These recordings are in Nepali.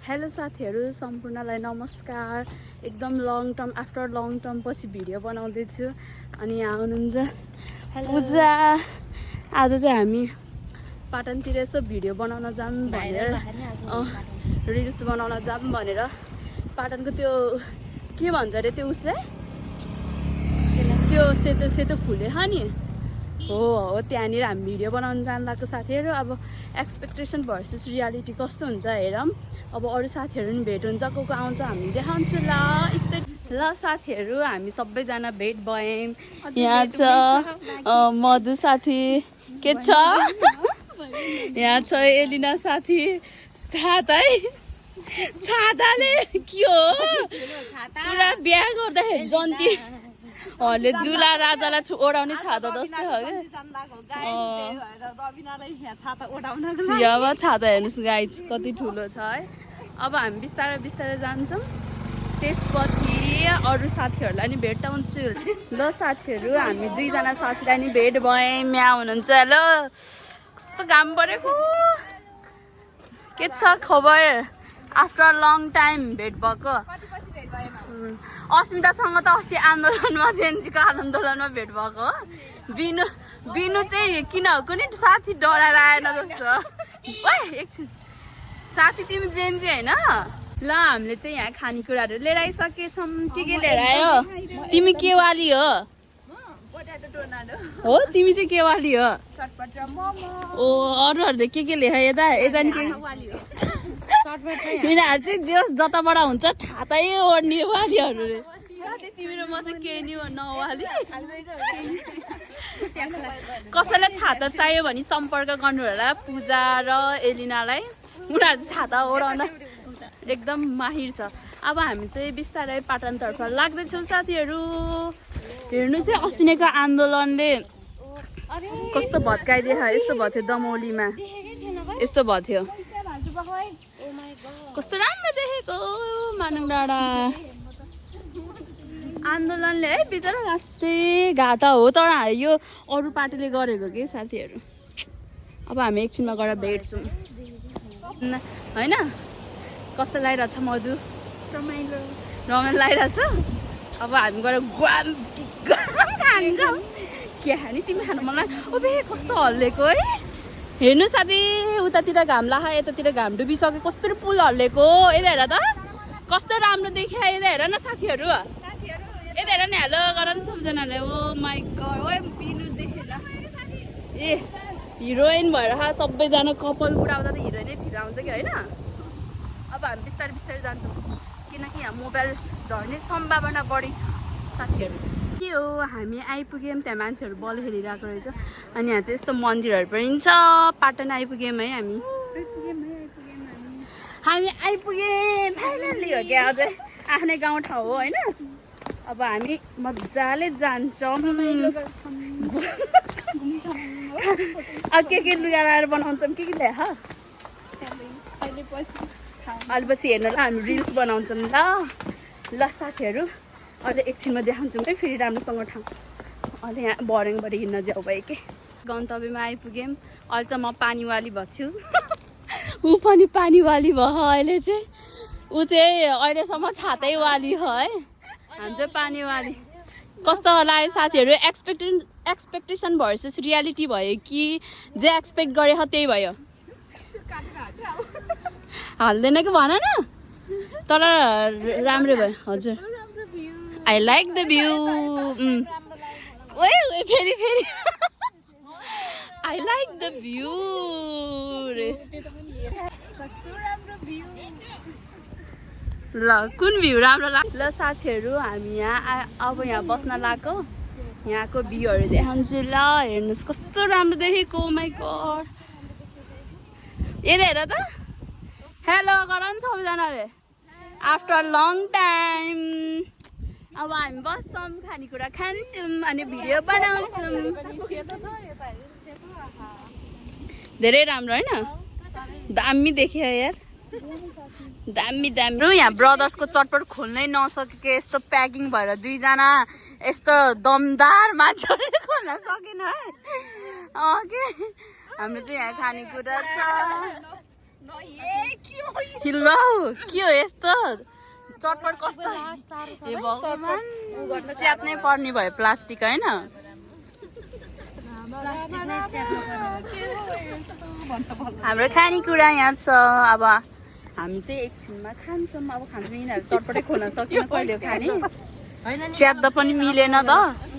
हेलो साथीहरु सम्पूर्णलाई नमस्कार। एकदम long term after long term पछि भिडियो बनाउँदै छु अनि यहाँ हुनुहुन्छ पूजा। आज चाहिँ हामी पाटनतिर यसो भिडियो बनाउन जाम भनेर रिल्स बनाउन जाम भनेर पाटनको त्यो के भन्छ रे त्यो उसले त्यो सेतो सेतो फुले छ नि हो त्यहाँनिर हामी भिडियो बनाउन जान लाग्यो साथीहरु। अब एक्सपेक्टेसन भर्सेस रियालिटी कस्तो हुन्छ हेरौँ। अब अरू साथीहरु नि भेट हुन्छ, को आउँछ हामी देखाउँछु ल साथीहरु। हामी सबैजना भेट भयौँ। यहाँ छ मधु साथी के छ, यहाँ छ एलिना साथी। छाताले के हो पुरा बिहा गर्दाखेरि जन्ती हले दुला राजालाई ओडाउने छाता जस्तै हो क्या। अब छाता हेर्नुहोस् गाइज कति ठुलो छ है। अब हामी बिस्तारै बिस्तारै जान्छौँ, त्यसपछि अरू साथीहरूलाई नि भेटाउँछु। ल साथीहरू, हामी दुईजना साथीलाई नि भेट भयौँ। यहाँ हुनुहुन्छ। हेलो, कस्तो घाम परेको, के छ खबर? आफ्टर लङ टाइम भेट भएको। अस्मितासँग त अस्ति आन्दोलनमा जेन्जीको आन्दोलनमा भेट भएको। बिनु चाहिँ किन कुनै साथी डराएर आएन जस्तो। एकछिन साथी, तिमी जेन्जी होइन? ल हामीले चाहिँ यहाँ खानेकुराहरू लिएर आइसकेछौँ। के लिएर आयो? तिमी के वाली हो? हो तिमी चाहिँ के वाली हो? ओ अरूहरूले के ल्याए यता यता नि के यिनीहरू चाहिँ जस जताबाट हुन्छ थातै ओढ्ने वालीहरू रे। तिमी र म चाहिँ के नि नवाली। कसैलाई छाता चाहियो भने सम्पर्क गर्नु होला पूजा र एलिनालाई। उनीहरू चाहिँ छाता ओढाउन एकदम माहिर छ। अब हामी चाहिँ बिस्तारै पाटनतर्फ लाग्दैछौँ साथीहरू। हेर्नुहोस् है, अस्तिको आन्दोलनले कस्तो भत्काइदिए। यस्तो भयो थियो दमौलीमा, यस्तो भयो थियो। कस्तो राम्रो देखेको मानङ डाँडा आन्दोलनले है। बिचरा लास्टै घाटा हो, तर यो अरू पार्टीले गरेको के साथीहरू। अब हामी एकछिनमा गएर भेट्छौँ होइन। कस्तो लागिरहेछ मधु? रमाइलो लागिरहेछ। अब हामी गएर गुवाम खान्छौँ। के खाने तिमी खानु मलाई? ओबे कस्तो हल्लेको है। हेर्नु साथी, उतातिर घाम लाख, यतातिर घाम डुबिसक्यो। कस्तो पुल हल्लेको यता हेर त, कस्तो राम्रो देखियो। यता हेर न साथीहरू, यता हेर नि। हेलो गर न सबजनाले। ओ माई गड, ओ बिनु देखेन ए हिरोइन भएर सबैजना कपाल उडाउँदा त हिरोइनै फिल आउँछ कि होइन। अब हामी बिस्तारै बिस्तारै जान्छौँ किनकि यहाँ मोबाइल झर्ने सम्भावना बढी छ साथीहरू। के हो, हामी आइपुग्यौँ। त्यहाँ मान्छेहरू बल खेलिरहेको रहेछ। अनि यहाँ चाहिँ यस्तो मन्दिरहरू पनि छ। पाटन आइपुग्यौँ है हामी आइपुग्यौँ फाइनल्ली हो क्या। अझै आफ्नै गाउँठाउँ हो होइन। अब हामी मजाले जान्छौँ। अब के लुगा लगाएर बनाउँछौँ, के ल्याए अहिले पछि हेर्नु ल। हामी रिल्स बनाउँछौँ ल साथीहरू। अहिले एकछिनमा देखाउँछौँ है फेरि राम्रोसँग ठाउँ। अहिले यहाँ भर्याङबाट हिँड्न जाउँ भयो के। गन्तव्यमा आइपुग्यौँ। अहिले चाहिँ म पानीवाली भएको छु। ऊ पनि पानीवाली भयो अहिले चाहिँ। ऊ चाहिँ अहिलेसम्म छातै वाली हो है। हामी चाहिँ पानीवाली। कस्तो लाग्यो साथीहरू? एक्सपेक्टेसन भर्सेस रियालिटी भयो कि जे एक्सपेक्ट गरेको त्यही भयो? हाल्दैन कि भन न, तर राम्रो भयो। हजुर, आई लाइक द भ्यू। ओए फेरि आई लाइक द भ्यू रे। ल कुन भ्यू राम्रो लाग्छ? ल साथीहरू, हामी यहाँ अब यहाँ बस्न लाग्यो। यहाँको भ्यूहरू देखाउँछु ल। हेर्नुहोस् कस्तो राम्रो देखेको। माई गड, यता हेर त। हेलो गर न सबैजनाले। आफ्टर लङ टाइम अब हामी बस्छौँ, खानेकुरा खान्छौँ अनि भिडियो बनाउँछौँ। धेरै राम्रो होइन? दामी देखियो यार, दामी। यहाँ ब्रदर्सको चटपट खोल्नै नसकेको यस्तो प्याकिङ भएर दुईजना यस्तो दमदार मान्छेहरूले खोल्न सकेन है। के हाम्रो चाहिँ यहाँ खानेकुरा छ। ल के हो यस्तो चटपट कस्तो ए भगवान् च्याप्नै पर्ने भयो प्लास्टिक होइन हाम्रो खानेकुरा यहाँ छ अब हामी चाहिँ एकछिनमा खान्छौँ अब खान्छौँ यिनीहरू चटपटै खोल्न सकेन कहिले खाने च्याप्दा पनि मिलेन त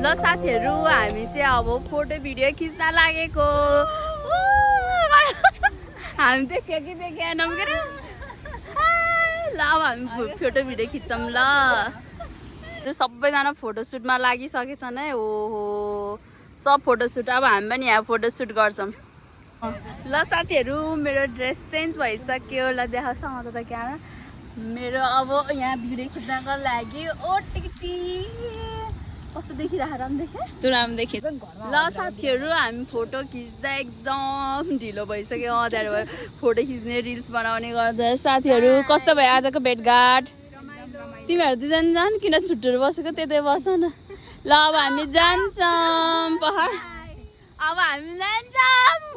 ल साथीहरु हामी चाहिँ अब फोटो भिडियो खिच्न लागेको हामी त के देखेनौँ के ल अब हामी फोटो भिडियो खिच्छौँ ल सबैजना फोटोसुटमा लागिसकेछन् है ओहो सब फोटोसुट अब हामी पनि यहाँ फोटोसुट गर्छौँ ल साथीहरु मेरो ड्रेस चेन्ज भइसक्यो ल देखाउँछ म त क्यामेरा मेरो अब यहाँ भिडियो खिच्नको लागि ओ टिकटी कस्तो देखिरहेको राम्रो देखे यस्तो राम्रो देखिन्छ ल साथीहरु हामी फोटो खिच्दा एकदम ढिलो भइसक्यो अँध्यारो भयो फोटो खिच्ने रिल्स बनाउने गर्दा साथीहरु कस्तो भयो आजको भेटघाट तिमीहरु दुईजना जान किन छुट्टिएर बसेको त्यतै बस न ल अब हामी जान्छौँ पहाड अब हामी जान्छौँ